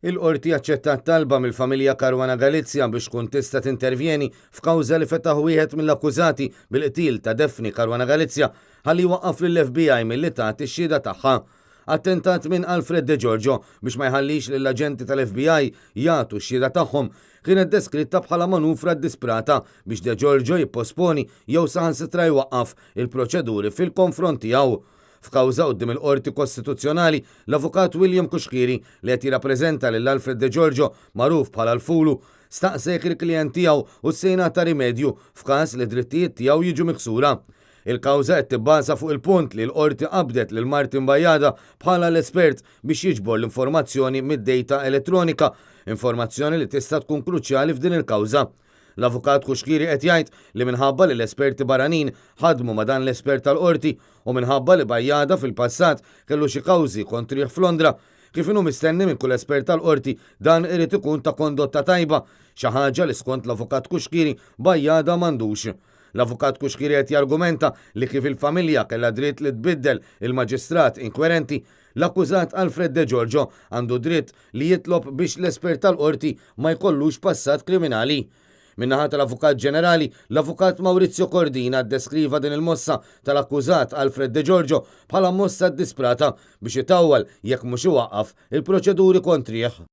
Il-qorti aċċettat talba mill-familja Caruana Galizia biex tkun tista' tintervjeni f'kawża li fetaħ wieħed mill-akkużati bil-qtil ta' Daphne Caruana Galizia ħalli waqqaf lill-FBI milli tagħti x-xhieda tagħha. Attentat minn Alfred De Giorgio biex ma jħallix lill-aġenti tal-FBI jagħtu x-xhieda tagħhom kienet deskritta bħala manufra disprata biex De Giorgio jipposponi jew saħansitra jwaqqaf il-proċeduri fil-konfront tiegħu. F'kawża quddiem il-Qorti Kostituzzjonali, l-Avukat William Kuxkiri li qed jirrappreżenta lil Alfred De Giorgio magħruf bħala l-Fulu staqsek il-klijent tiegħu u s-sejna ta' rimedju f'każ li drittijiet tiegħu jiġu miksura. Il-kawża qed tibbaża fuq il-punt li l-qorti qabdet lil Martin Bajjada bħala l-espert biex jiġbor l-informazzjoni mid-dejta elettronika, informazzjoni li tista' tkun kruċjali f'din il-kawża. L-Avukat Kuxkiri qed jgħid li minħabba li l-esperti barranin ħadmu ma' dan l-espert tal-qorti u minħabba li Bajjada fil-passat kellu xi kawżi kontrih f'Londra, kif inhu mistenni minn kull espert tal-qorti dan irid ikun ta' kondotta tajba, xi ħaġa li skont l-Avukat Kuxkiri Bajjada m'għandux. L-Avukat Kuxkiri qed jargumenta li kif il-familja kellha dritt li tbiddel il-maġistrat inkwerenti, l-akkużat Alfred De Giorgio għandu dritt li jitlob biex l-espert tal-qorti ma jkollux passat kriminali. Minnaħat tal-Avukat Ġenerali, l-Avukat Maurizio Cordina ddeskriva din il-mossa tal-akkużat Alfred De Giorgio bħala mossa disprata biex itawwal jekk mhux iwaqqaf il-proċeduri kontrih.